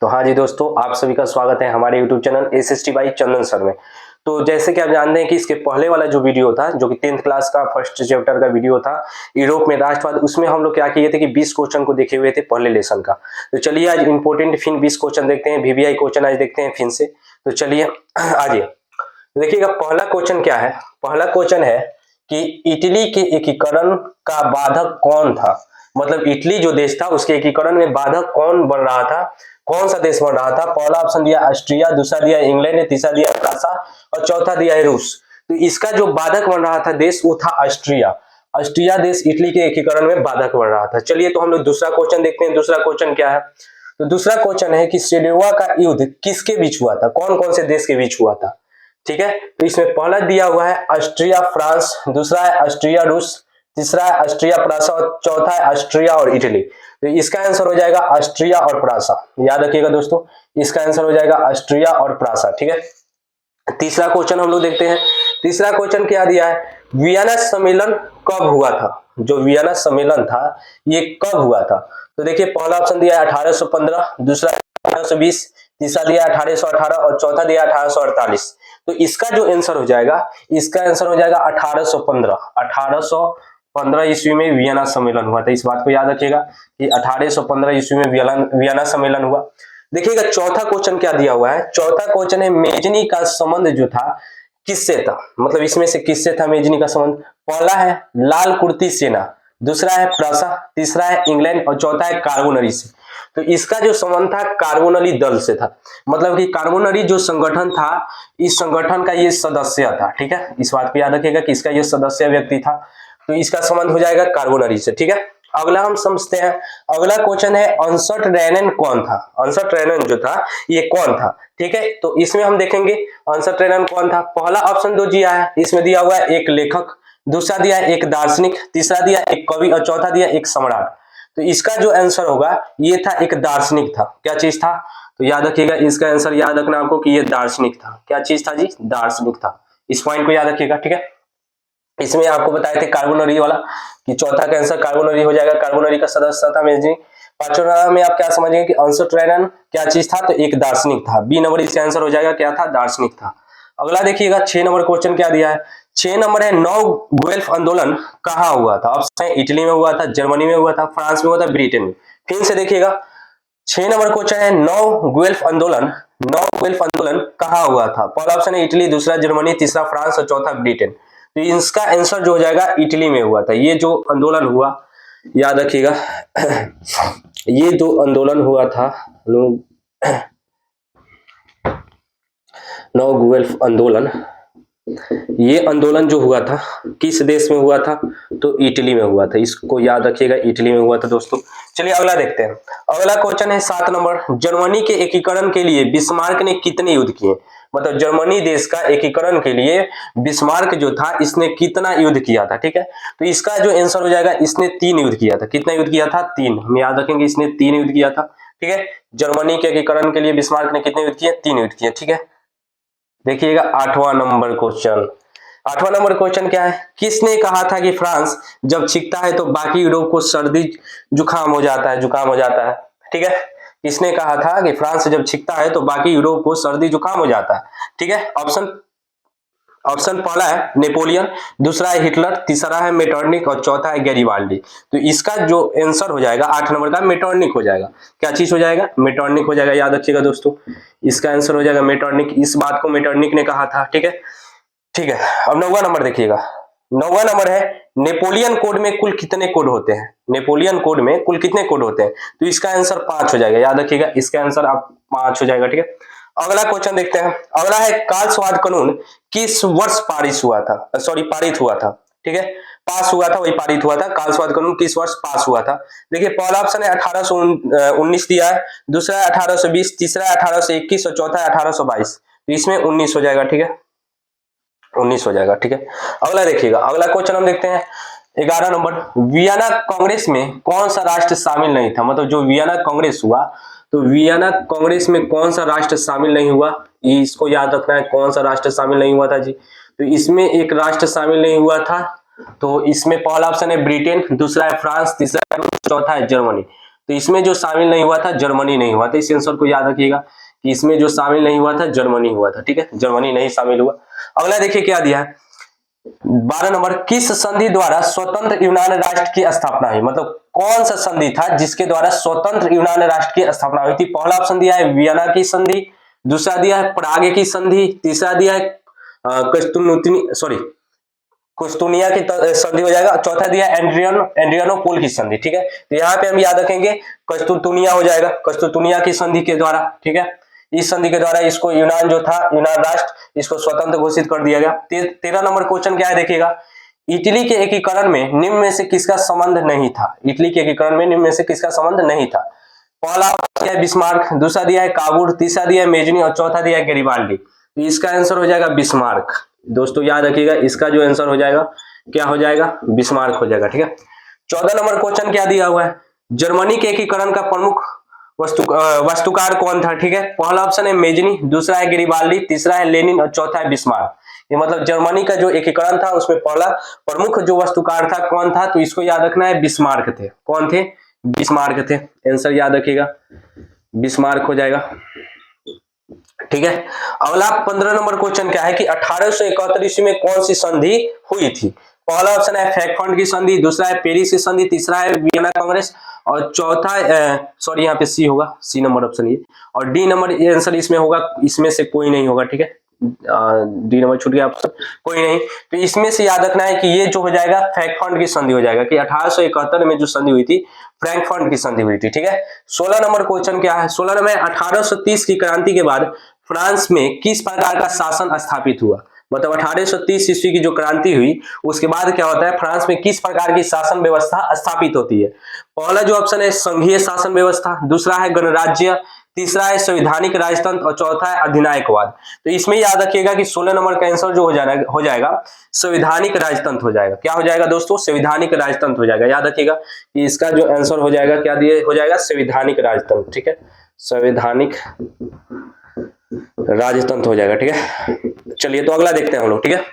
तो हाँ जी दोस्तों, आप सभी का स्वागत है हमारे YouTube channel SST by Chandan sir में। तो जैसे कि आप जानते हैं कि इसके पहले वाला जो वीडियो था, जो कि 10th क्लास का फर्स्ट चैप्टर का वीडियो था, यूरोप में राष्ट्रवाद, उसमें हम लोग क्या किए थे कि 20 क्वेश्चन को देखे हुए थे पहले लेसन का। तो चलिए आज इंपॉर्टेंट फिर 20 क्वेश्चन देखते हैं, वीवीआई क्वेश्चन आज देखते हैं फिर से। तो चलिए आइए देखिएगा, पहला क्वेश्चन क्या है। पहला क्वेश्चन है कि इटली के एकीकरण का बाधक कौन था। मतलब इटली जो देश था उसके एकीकरण में बाधक कौन बन रहा था, कौन सा देश बन रहा था। पहला ऑप्शन दिया ऑस्ट्रिया, दूसरा दिया इंग्लैंड, तीसरा दिया फ्रांसा और चौथा दिया है रूस। तो इसका जो बाधक बन रहा था देश वो था ऑस्ट्रिया। ऑस्ट्रिया देश इटली के एकीकरण में बाधक बन रहा था। चलिए तो हम लोग दूसरा क्वेश्चन देखते हैं। दूसरा क्वेश्चन क्या है। तो दूसरा क्वेश्चन है कि सेडोवा का युद्ध किसके बीच हुआ था, कौन कौन से देश के बीच हुआ था। ठीक है, तो इसमें पहला दिया हुआ है ऑस्ट्रिया फ्रांस, दूसरा है ऑस्ट्रिया रूस, तीसरा है ऑस्ट्रिया फ्रांसा और चौथा है ऑस्ट्रिया और इटली। तो इसका आंसर हो जाएगा ऑस्ट्रिया और फ्रांसा। याद रखिएगा दोस्तों, इसका आंसर हो जाएगा ऑस्ट्रिया और फ्रांसा। ठीक है, तीसरा क्वेश्चन हम लोग देखते हैं। तीसरा क्वेश्चन क्या दिया है, वियना सम्मेलन कब हुआ था। जो वियना सम्मेलन था ये कब हुआ था। तो देखिए पहला ऑप्शन दिया है 1815, दूसरा 1820, तीसरा दिया 1818 और चौथा दिया 1848। तो इसका जो आंसर हो जाएगा, इसका आंसर हो जाएगा 1815। 1815 ईस्वी में वियना सम्मेलन हुआ था। इस बात को याद रखिएगा कि 1815 ईस्वी में वियना सम्मेलन हुआ। देखिएगा चौथा क्वेश्चन क्या दिया हुआ है। चौथा क्वेश्चन है मेजनी का संबंध जो था किससे था, मतलब इसमें से किससे था मेजनी का संबंध। पहला है लाल कुर्ती सेना, दूसरा है फ्रांसा, तीसरा है इंग्लैंड और चौथा है कार्बोनरी से। तो इसका जो संबंध था कार्बोनरी दल से था। मतलब कि कार्बोनरी जो संगठन था, इस संगठन का ये सदस्य था। ठीक है, इस बात को याद रखिएगा कि इसका ये सदस्य व्यक्ति था। तो इसका संबंध हो जाएगा कार्बोनरी से। ठीक है, अगला हम समझते हैं। अगला क्वेश्चन है अंसट रेनन कौन था। अंसट रेनन जो था ये कौन था। ठीक है, तो इसमें हम देखेंगे अंसट रेनन कौन था। पहला ऑप्शन दो दिया है, इसमें दिया हुआ है एक लेखक, दूसरा दिया है एक दार्शनिक, तीसरा दिया एक कवि और चौथा दिया एक सम्राट। तो इसका जो आंसर होगा ये था एक दार्शनिक था। क्या चीज था, तो याद रखिएगा इसका आंसर याद रखना आपको कि ये दार्शनिक था। क्या चीज था जी, दार्शनिक था। इस पॉइंट को याद रखिएगा। ठीक है, इसमें आपको बताए थे कार्बोनरी वाला कि चौथा का आंसर कार्बोनरी हो जाएगा। कार्बोनरी का सदस्य था मेजनी। पांचवा में आप क्या समझेंगे कि अंसट रेनन क्या चीज था, तो एक दार्शनिक था। बी नंबर इसका आंसर हो जाएगा, क्या था, दार्शनिक था। अगला देखिएगा 6 नंबर क्वेश्चन क्या दिया है। 6 नंबर है नौ गुएल्फ आंदोलन कहाँ हुआ था। ऑप्शन है इटली में हुआ था, जर्मनी में हुआ था, फ्रांस में हुआ था, ब्रिटेन में। फिर से देखिएगा 6 नंबर क्वेश्चन है नौ गुएल्फ आंदोलन, नौ गुएल्फ आंदोलन कहाँ हुआ था। पहला ऑप्शन है इटली, दूसरा जर्मनी, तीसरा फ्रांस और चौथा ब्रिटेन। तो इसका आंसर जो हो जाएगा इटली में हुआ था। ये जो आंदोलन हुआ याद रखिएगा ये जो आंदोलन हुआ था नौ गुएल्फ आंदोलन, ये आंदोलन जो हुआ था किस देश में हुआ था, तो इटली में हुआ था। इसको याद रखिएगा, इटली में हुआ था दोस्तों। चलिए अगला देखते हैं। अगला क्वेश्चन है 7 नंबर, जर्मनी के एकीकरण के लिए बिस्मार्क ने कितने युद्ध किए। मतलब जर्मनी देश का एकीकरण के लिए बिस्मार्क जो था इसने कितना युद्ध किया था। ठीक है, तो इसका जो आंसर हो जाएगा इसने 3 युद्ध किया था। कितना युद्ध किया था, 3। हम याद रखेंगे इसने 3 युद्ध किया था। ठीक है, जर्मनी के एकीकरण के लिए बिस्मार्क ने कितने युद्ध किए, 3 युद्ध किए। ठीक है, देखिएगा 8वां नंबर क्वेश्चन। 8वां नंबर क्वेश्चन क्या है, किसने कहा था कि फ्रांस जब छींकता है तो बाकी यूरोप को सर्दी जुकाम हो जाता है, जुकाम हो जाता है। ठीक है, किसने कहा था कि फ्रांस जब छींकता है तो बाकी यूरोप को सर्दी जुकाम हो जाता है। ठीक है, ऑप्शन पहला है नेपोलियन, दूसरा है हिटलर, तीसरा है मेटरनिक और चौथा है गैरीबाल्डी। तो इसका जो आंसर हो जाएगा 8 नंबर का मेटरनिक हो जाएगा। क्या चीज हो जाएगा, मेटरनिक हो जाएगा। याद रखिएगा दोस्तों, इसका आंसर हो जाएगा मेटरनिक। इस बात को मेटरनिक ने कहा था। ठीक है, ठीक है। अब 9वां नंबर देखिएगा। 9वां नंबर है नेपोलियन कोड में कुल कितने कोड होते हैं। नेपोलियन कोड में कुल कितने कोड होते हैं, तो इसका आंसर 5 हो जाएगा। याद रखिएगा इसका आंसर आप 5 हो जाएगा। ठीक है, अगला क्वेश्चन देखते हैं। अगला है कार्लसवाद कानून किस वर्ष पारित हुआ था, पारित हुआ था। ठीक है, पास हुआ था, वही पारित हुआ था। कार्लसवाद कानून किस वर्ष पास हुआ था। देखिए पहला ऑप्शन है 1819 दिया है, दूसरा है 1820, तीसरा है 1821 और चौथा है 1822। तो इसमें 19 हो जाएगा। ठीक है, 19 हो जाएगा। ठीक है, अगला देखिएगा। अगला क्वेश्चन हम देखते हैं 11 नंबर, वियना कांग्रेस में कौन सा राष्ट्र शामिल नहीं था। मतलब जो वियना कांग्रेस हुआ, तो वियना कांग्रेस में कौन सा राष्ट्र शामिल नहीं हुआ, इसको याद रखना है। कौन सा राष्ट्र शामिल नहीं हुआ था जी, तो इसमें एक राष्ट्र शामिल नहीं हुआ था। तो इसमें पहला ऑप्शन है ब्रिटेन, दूसरा है फ्रांस, तीसरा है रूस, चौथा है जर्मनी। तो तो इसमें जो शामिल नहीं हुआ था जर्मनी नहीं हुआ था। इस आंसर को याद रखिएगा कि इसमें जो शामिल नहीं हुआ था जर्मनी हुआ था, ठीक है, जर्मनी नहीं शामिल हुआ। अगला देखिए क्या दिया है 12 नंबर, किस संधि द्वारा स्वतंत्र यूनान राष्ट्र की स्थापना हुई? मतलब कौन सा संधि था जिसके द्वारा स्वतंत्र यूनान राष्ट्र की स्थापना हुई थी? पहला ऑप्शन दिया है वियना की संधि, दूसरा दिया है प्राग की संधि, तीसरा दिया है कुस्तुनिया की संधि हो जाएगा, चौथा दिया है एड्रियानोपोल की संधि, ठीक है। तो यहाँ पे हम याद रखेंगे कुस्तुनिया हो जाएगा, कुस्तुनिया की संधि के द्वारा, ठीक है। इस संधि के द्वारा इसको यूनान जो था, यूनान राष्ट्र, इसको स्वतंत्र घोषित कर दिया गया। 13 नंबर क्वेश्चन क्या है देखिएगा, इटली के एकीकरण में निम्न में से किसका संबंध नहीं था? इटली के एकीकरण में निम्न में से किसका संबंध नहीं था? पहला दिया है बिस्मार्क, दूसरा दिया है काबूल, तीसरा दिया है मेजनी और चौथा दिया है गैरिबाल्डी। तो इसका आंसर हो जाएगा बिस्मार्क। दोस्तों याद रखिएगा, इसका जो आंसर हो जाएगा क्या हो जाएगा? बिस्मार्क हो जाएगा, ठीक है। 14 नंबर क्वेश्चन क्या दिया हुआ है, जर्मनी के एकीकरण का प्रमुख वास्तुकार कौन था? ठीक है, पहला ऑप्शन है मेजनी, दूसरा है गैरिबाल्डी, तीसरा है लेनिन और चौथा है बिस्मार्क। ये मतलब जर्मनी का जो एकीकरण था उसमें पहला प्रमुख जो वास्तुकार था कौन था? तो इसको याद रखना है, बिस्मार्क थे। कौन थे? बिस्मार्क थे। आंसर याद रखिएगा, बिस्मार्क हो जाएगा, ठीक है। अगला 15 नंबर क्वेश्चन क्या है कि 1871 ईस्वी में कौन सी संधि हुई थी? पहला ऑप्शन है फ्रैंकफर्ट की संधि, दूसरा है पेरिस की संधि, तीसरा है वियना कांग्रेस और चौथा सॉरी यहाँ पे सी होगा, सी नंबर ऑप्शन ये, और डी नंबर आंसर इसमें होगा, इसमें से कोई नहीं होगा, ठीक है। डी नंबर छूट गया ऑप्शन, कोई नहीं। तो इसमें से याद रखना है कि ये जो हो जाएगा फ्रैंकफर्ट की संधि हो जाएगा, कि 1871 में जो संधि हुई थी फ्रैंकफर्ट की संधि हुई थी, ठीक है। 16 नंबर क्वेश्चन क्या है, 16 नंबर 1830 की क्रांति के बाद फ्रांस में किस प्रकार का शासन स्थापित हुआ? मतलब 1830 ईस्वी की जो क्रांति हुई उसके बाद क्या होता है, फ्रांस में किस प्रकार की शासन व्यवस्था स्थापित होती है? पहला जो ऑप्शन है संघीय शासन व्यवस्था, दूसरा है गणराज्य, तीसरा है संवैधानिक राजतंत्र और चौथा है अधिनायकवाद। तो इसमें याद रखिएगा कि 16 नंबर का आंसर जो हो जाएगा संवैधानिक राजतंत्र हो जाएगा। क्या हो जाएगा दोस्तों? संवैधानिक राजतंत्र हो जाएगा। याद रखिएगा कि इसका जो आंसर हो जाएगा क्या दिए हो जाएगा? संवैधानिक राजतंत्र, ठीक है, संवैधानिक राजतंत्र हो जाएगा, ठीक है। चलिए तो अगला देखते हैं हम लोग, ठीक है।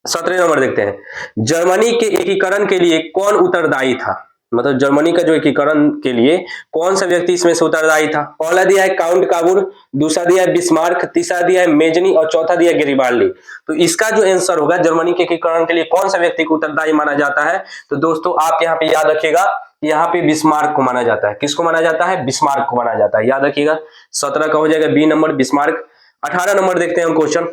17 नंबर देखते हैं, जर्मनी के एकीकरण के लिए कौन उत्तरदायी था? मतलब जर्मनी का जो एकीकरण के लिए कौन सा व्यक्ति इसमें से उत्तरदायी था? पहला दिया है काउंट काबूल, दूसरा दिया है बिस्मार्क, तीसरा दिया है मेजनी और चौथा दिया है गैरिबाल्डी। तो इसका जो आंसर होगा जर्मनी के एकीकरण के लिए कौन सा व्यक्ति को उत्तरदायी माना जाता है? तो दोस्तों आप यहाँ पे याद रखिएगा, यहाँ पे बिस्मार्क को माना जाता है। किसको माना जाता है? बिस्मार्क को माना जाता है, याद रखिएगा। 17 का हो जाएगा बी नंबर, बिस्मार्क। 18 नंबर देखते हैं हम क्वेश्चन।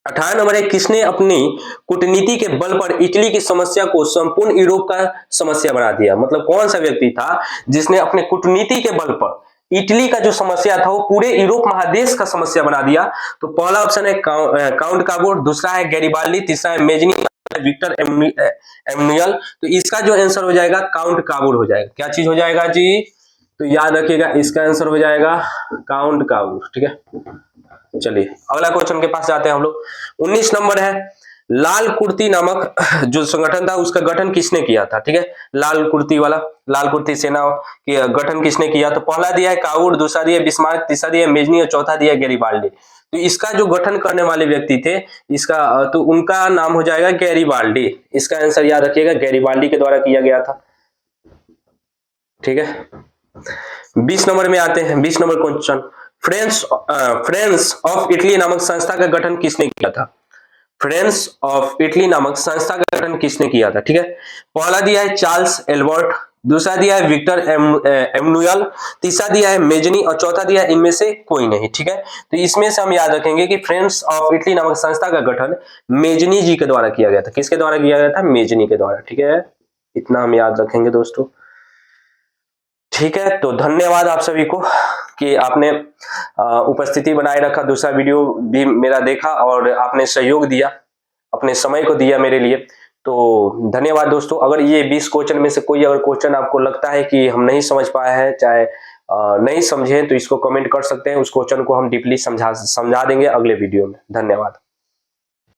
18 नंबर है, किसने अपनी कूटनीति के बल पर इटली की समस्या को संपूर्ण यूरोप का समस्या बना दिया? मतलब कौन सा व्यक्ति था जिसने अपने कूटनीति के बल पर इटली का जो समस्या था वो पूरे यूरोप महादेश का समस्या बना दिया? तो पहला ऑप्शन है काउंट काबूल, दूसरा है गैरिबाल्डी, तीसरा है मेजनी, विक्टर एमनुएल। तो इसका जो आंसर हो जाएगा काउंट काबूल हो जाएगा। क्या चीज हो जाएगा जी? तो याद रखिएगा इसका आंसर हो जाएगा काउंट काबूल, ठीक है। चलिए अगला क्वेश्चन के पास जाते हैं हम लोग। 19 नंबर है, लाल कुर्ती नामक जो संगठन था उसका गठन किसने किया था? ठीक है, लाल कुर्ती वाला, लाल कुर्ती सेना की गठन किसने किया? तो पहला दिया है काउड, दूसरा दिया है बिस्मार्क, तीसरा दिया है मेजनी और चौथा दिया है गैरिबाल्डी। तो इसका जो गठन करने वाले व्यक्ति थे इसका तो उनका नाम हो जाएगा गैरिबाल्डी। इसका आंसर याद रखिएगा गैरिबाल्डी के द्वारा किया गया था, ठीक है। 20 नंबर में आते हैं, 20 number question, friends of Italy नामक संस्था का गठन किसने किया था? फ्रेंड्स ऑफ इटली नामक संस्था का गठन किसने किया था? ठीक है, पहला दिया है चार्ल्स एल्बर्ट, दूसरा दिया है विक्टर एमनुएल, तीसरा दिया है मेजनी और चौथा दिया है इनमें से कोई नहीं। ठीक है, तो इसमें से हम याद रखेंगे कि फ्रेंड्स ऑफ इटली नामक संस्था का गठन मेजनी जी के द्वारा किया गया था। किसके द्वारा किया गया था? मेजनी के द्वारा। ठीक है, इतना हम याद रखेंगे दोस्तों। ठीक है, तो धन्यवाद आप सभी को कि आपने उपस्थिति बनाए रखा, दूसरा वीडियो भी मेरा देखा और आपने सहयोग दिया, अपने समय को दिया मेरे लिए, तो धन्यवाद दोस्तों। अगर ये 20 क्वेश्चन में से कोई अगर क्वेश्चन आपको लगता है कि हम नहीं समझ पाए हैं, चाहे नहीं समझे, तो इसको कमेंट कर सकते हैं, उस क्वेश्चन को हम डीपली समझा देंगे अगले वीडियो में। धन्यवाद।